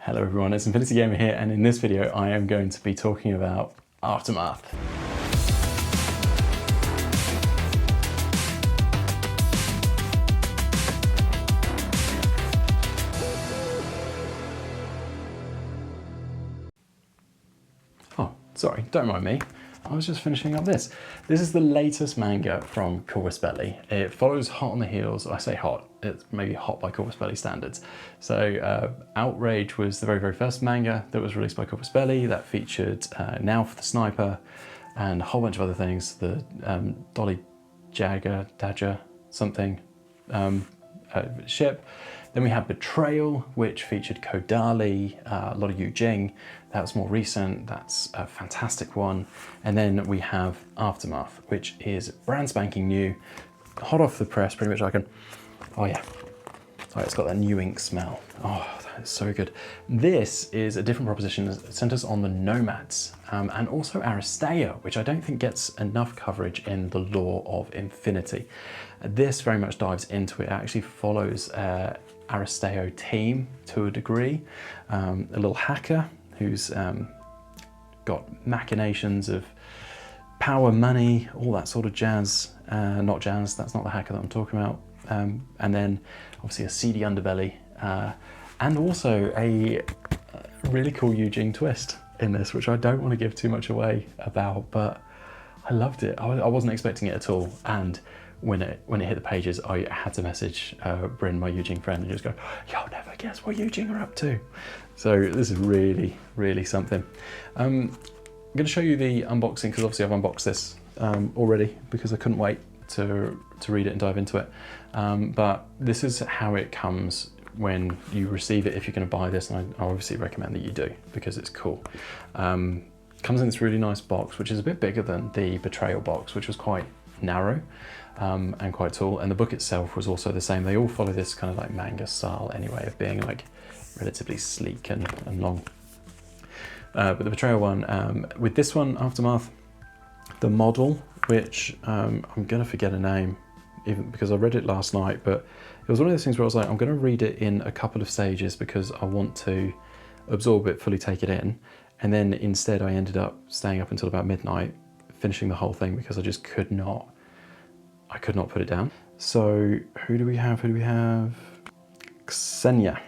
Hello everyone, it's Infinity Gamer here, and in this video I am going to be talking about Aftermath. Oh, sorry, don't mind me. I was just finishing up this. This is the latest manga from Corvus Belli. It follows hot on the heels. I say hot, it's maybe hot by Corvus Belli standards. So Outrage was the very first manga that was released by Corvus Belli that featured Now for the Sniper and a whole bunch of other things. The Dolly Dagger something ship. Then we have Betrayal, which featured Kodali, a lot of Yu Jing. That was more recent, that's a fantastic one. And then we have Aftermath, which is brand spanking new, hot off the press, pretty much I can, oh yeah. Oh, it's got that new ink smell. Oh, that is so good. This is a different proposition that centers on the nomads and also Aristeia, which I don't think gets enough coverage in the lore of Infinity. This very much dives into it. It actually follows Aristeia team to a degree. A little hacker who's got machinations of power, money, all that sort of jazz. Not jazz, that's not the hacker that I'm talking about. And then obviously a seedy underbelly and also a really cool Yu Jing twist in this, which I don't want to give too much away about, but I loved it. I wasn't expecting it at all, and when it hit the pages, I had to message Bryn, my Yu Jing friend, and just go, "You'll never guess what Yu Jing are up to." So this is really something. I'm going to show you the unboxing because obviously I've unboxed this already because I couldn't wait to read it and dive into it. But this is how it comes when you receive it if you're going to buy this, and I obviously recommend that you do because it's cool. Comes in this really nice box, which is a bit bigger than the Betrayal box, which was quite narrow and quite tall, and the book itself was also the same. They all follow this kind of like manga style anyway of being like relatively sleek and long. But the Betrayal one, with this one, Aftermath, the model, which I'm gonna forget a name even because I read it last night, but it was one of those things where I was like, I'm gonna read it in a couple of stages because I want to absorb it, fully take it in. And then instead I ended up staying up until about midnight, finishing the whole thing because I just could not put it down. So who do we have? Ksenia.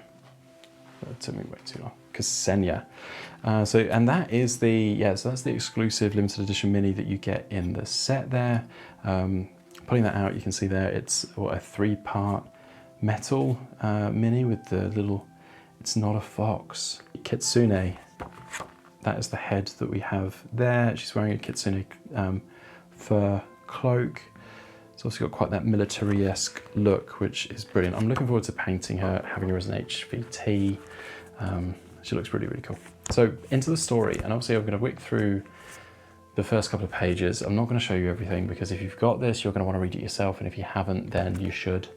That took me way too long. Ksenia. And that is so that's the exclusive limited edition mini that you get in the set there. Pulling that out, you can see there it's a 3-part metal mini with the little, it's not a fox. Kitsune, that is the head that we have there. She's wearing a kitsune fur cloak. It's also got quite that military-esque look, which is brilliant. I'm looking forward to painting her, having her as an HVT. She looks really cool. So into the story, and obviously I'm going to whip through the first couple of pages. I'm not going to show you everything because if you've got this, you're going to want to read it yourself, and if you haven't, then you should.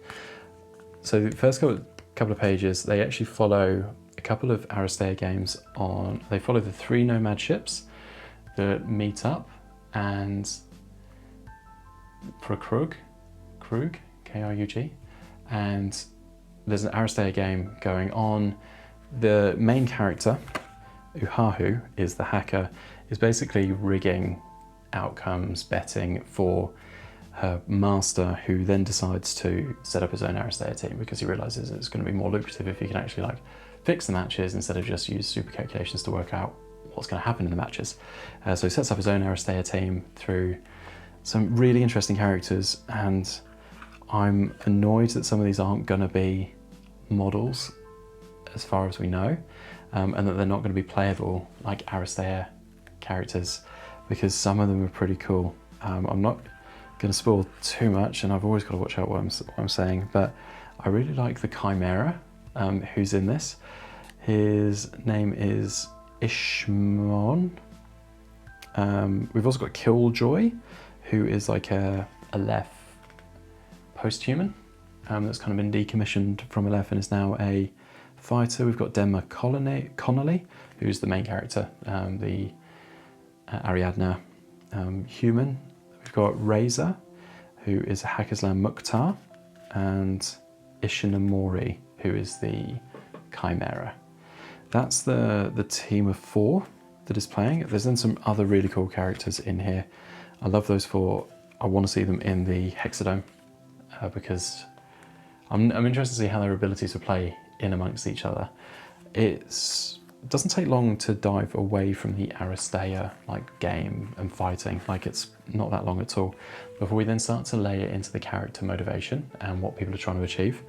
So the first couple of pages, they actually follow a couple of Aristeia games they follow the 3 nomad ships that meet up, and for Krug, K-R-U-G, and there's an Aristeia game going on. The main character, Uhahu, is the hacker, is basically rigging outcomes, betting for her master, who then decides to set up his own Aristeia team because he realizes it's going to be more lucrative if he can actually like fix the matches instead of just use super calculations to work out what's going to happen in the matches. So he sets up his own Aristeia team through some really interesting characters, and I'm annoyed that some of these aren't going to be models as far as we know, and that they're not going to be playable like Aristeia characters because some of them are pretty cool. I'm not going to spoil too much, and I've always got to watch out what I'm saying, but I really like the Chimera who's in this. His name is Ishmon. We've also got Killjoy, who is like a Aleph post-human that's kind of been decommissioned from Aleph and is now a fighter. We've got Denma Connolly, who's the main character, the Ariadna human. We've got Razor, who is Hakerslam Mukhtar, and Ishinomori, who is the Chimera. that's the team of 4 that is playing. There's then some other really cool characters in here. I love those 4. I want to see them in the Hexadome because I'm interested to see how their abilities will play in amongst each other. It doesn't take long to dive away from the Aristeia like game and fighting. Like, it's not that long at all before we then start to lay it into the character motivation and what people are trying to achieve.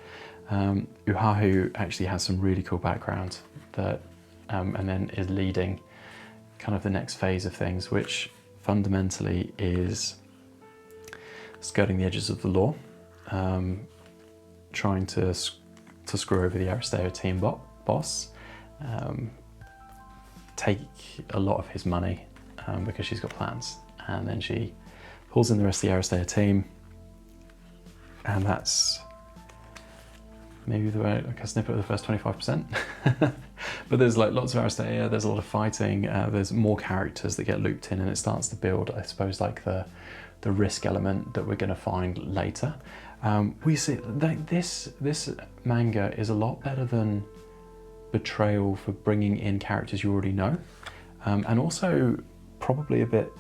Uhahu actually has some really cool background that, and then is leading kind of the next phase of things, which fundamentally is skirting the edges of the law, trying to screw over the Aristeia team boss, take a lot of his money because she's got plans, and then she pulls in the rest of the Aristeia team, and that's maybe like a snippet of the first 25%. But there's like lots of Aristeia, there's a lot of fighting, there's more characters that get looped in, and it starts to build, I suppose, like the risk element that we're going to find later. We see that this manga is a lot better than Betrayal for bringing in characters you already know, and also probably a bit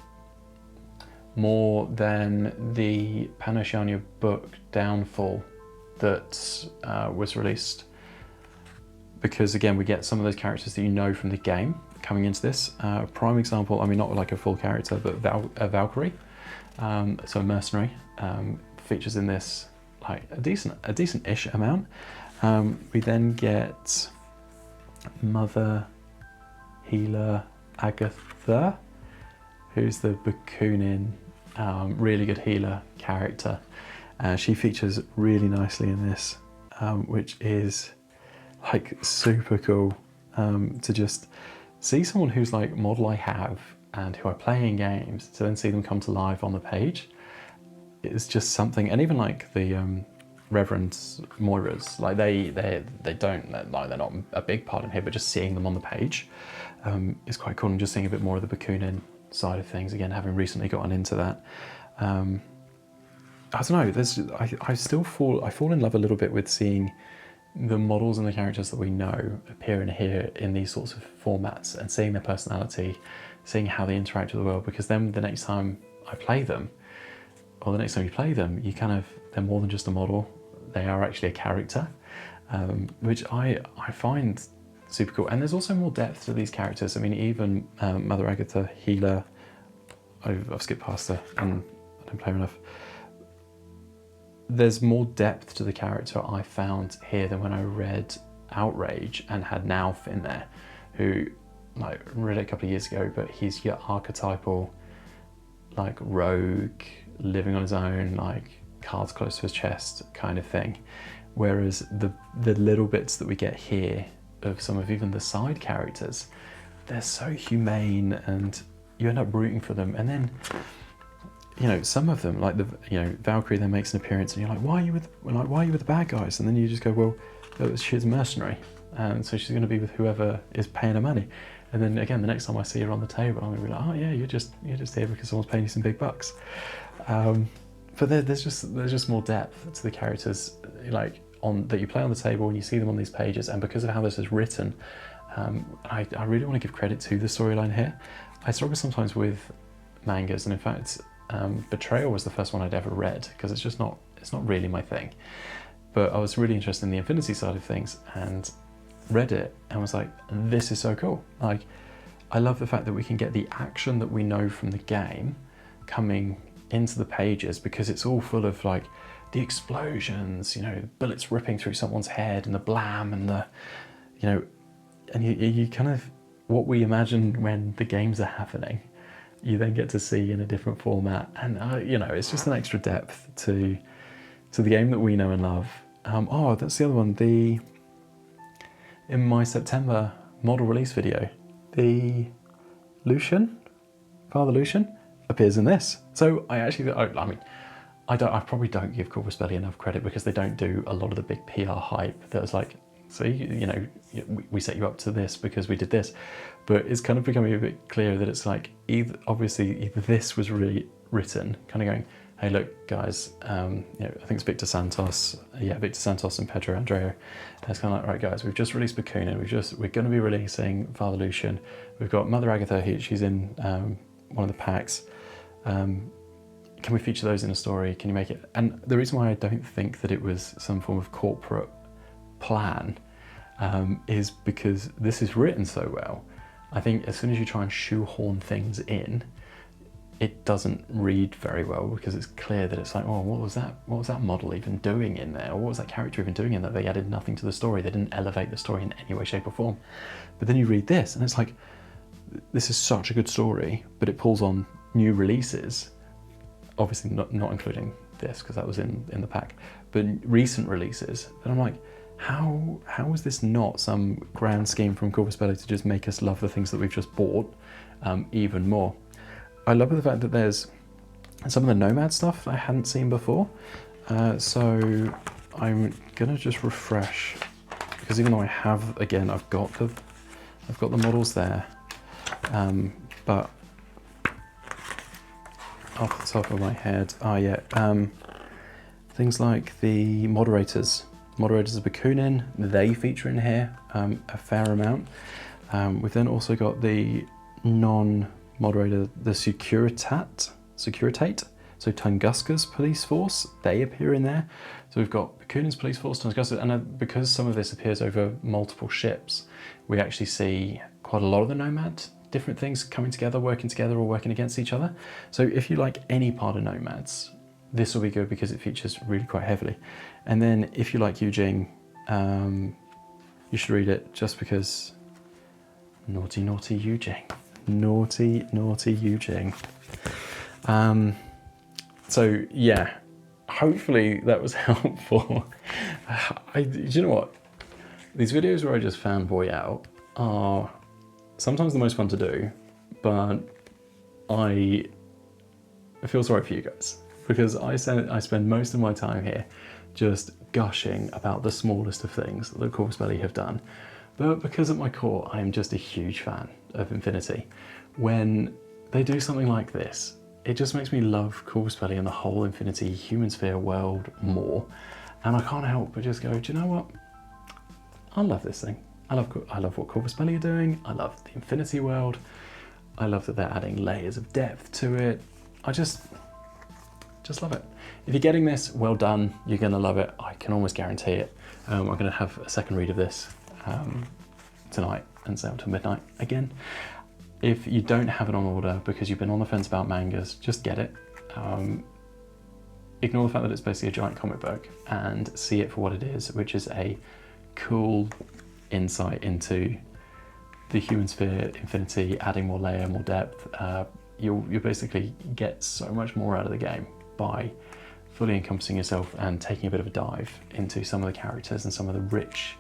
more than the Panosciania book Downfall that was released, because again we get some of those characters that you know from the game coming into this. Prime example, I mean, not like a full character, but Valkyrie, so a mercenary, features in this like a decent-ish amount. We then get Mother Healer Agatha, who's the Bakunin, really good healer character. She features really nicely in this, which is like super cool to just see someone who's like model I have and who I play in games, to then see them come to life on the page. It's just something. And even like the Reverend Moiras, like they're not a big part in here, but just seeing them on the page is quite cool, and just seeing a bit more of the Bakunin side of things, again having recently gotten into that. I don't know, I fall in love a little bit with seeing the models and the characters that we know appear in here in these sorts of formats, and seeing their personality, seeing how they interact with the world, because then the next time I play them, or the next time you play them, they're more than just a model, they are actually a character, which I find super cool. And there's also more depth to these characters. I mean, even Mother Agatha Healer, I've skipped past her and I don't play her enough. There's more depth to the character I found here than when I read Outrage and had Nauf in there, who, like, read it a couple of years ago, but he's your archetypal, like, rogue, living on his own, like, cards close to his chest kind of thing. Whereas the little bits that we get here of some of even the side characters, they're so humane, and you end up rooting for them. And then, you know, some of them, like Valkyrie then makes an appearance, and you're like, why are you with the bad guys? And then you just go, well, she's a mercenary, and so she's going to be with whoever is paying her money. And then again, the next time I see her on the table, I'm going to be like, oh yeah, you're just here because someone's paying you some big bucks. But there's just more depth to the characters, like that you play on the table and you see them on these pages. And because of how this is written, I really want to give credit to the storyline here. I struggle sometimes with mangas, and in fact, Betrayal was the first one I'd ever read, because it's not really my thing. But I was really interested in the Infinity side of things and read it and was like, this is so cool. Like, I love the fact that we can get the action that we know from the game coming into the pages, because it's all full of like the explosions, you know, bullets ripping through someone's head, and the blam, and the, you know, and you kind of, what we imagine when the games are happening, you then get to see in a different format. And you know, it's just an extra depth to the game that we know and love. Oh, that's the other one. In my September model release video, the Father Lucian appears in this. So I probably don't give Corvus Belli enough credit, because they don't do a lot of the big PR hype that was like, so you know, we set you up to this because we did this. But it's kind of becoming a bit clearer that it's like, either this was really written kind of going, hey, look, guys, you know, I think it's Victor Santos. Yeah, Victor Santos and Pedro Andreu. It's kind of like, right, guys, we've just released Bakunin. We're going to be releasing Father Lucian. We've got Mother Agatha. She's in one of the packs. Can we feature those in a story? Can you make it? And the reason why I don't think that it was some form of corporate plan is because this is written so well. I think as soon as you try and shoehorn things in, it doesn't read very well, because it's clear that it's like, oh, what was that model even doing in there? Or what was that character even doing in there? They added nothing to the story. They didn't elevate the story in any way, shape or form. But then you read this and it's like, this is such a good story, but it pulls on new releases, obviously not including this because that was in the pack, but recent releases. And I'm like, how is this not some grand scheme from Corvus Belli to just make us love the things that we've just bought even more? I love the fact that there's some of the Nomad stuff that I hadn't seen before. So I'm gonna just refresh, because even though I have, again, I've got the models there, but off the top of my head, things like the moderators of Bakunin, they feature in here a fair amount. We've then also got the non-moderator, the Securitate, so Tunguska's police force, they appear in there. So we've got Bakunin's police force, Tunguska, and because some of this appears over multiple ships, we actually see quite a lot of the Nomad different things coming together, working or working against each other. So if you like any part of Nomads, this will be good because it features really quite heavily. And then if you like Yujing, you should read it, just because naughty Yujing. Naughty Yujing. So yeah, hopefully that was helpful. Do you know what? These videos where I just fanboy out are sometimes the most fun to do, but I feel sorry for you guys, because I spend most of my time here just gushing about the smallest of things that Corvus Belli have done. But because at my core, I'm just a huge fan of Infinity. When they do something like this, it just makes me love Corvus Belli and the whole Infinity Human Sphere world more. And I can't help but just go, do you know what? I love this thing. I love what Corvus Belli are doing. I love the Infinity world. I love that they're adding layers of depth to it. I just love it. If you're getting this, well done. You're gonna love it. I can almost guarantee it. I'm gonna have a second read of this tonight and stay up till midnight again. If you don't have it on order because you've been on the fence about mangas, just get it. Ignore the fact that it's basically a giant comic book and see it for what it is, which is a cool insight into the Human Sphere, Infinity, adding more layer, more depth. You'll basically get so much more out of the game by fully encompassing yourself and taking a bit of a dive into some of the characters and some of the rich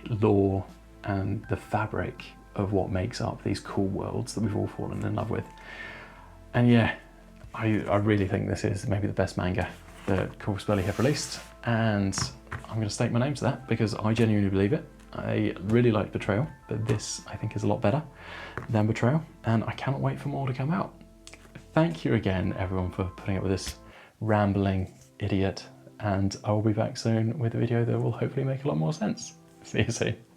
lore and the fabric of what makes up these cool worlds that we've all fallen in love with. And yeah, I really think this is maybe the best manga that Corvus Belli have released, and I'm going to stake my name to that because I genuinely believe it. I really like Betrayal, but this I think is a lot better than Betrayal, and I cannot wait for more to come out. Thank you again, everyone, for putting up with this rambling idiot, and I will be back soon with a video that will hopefully make a lot more sense. See you soon.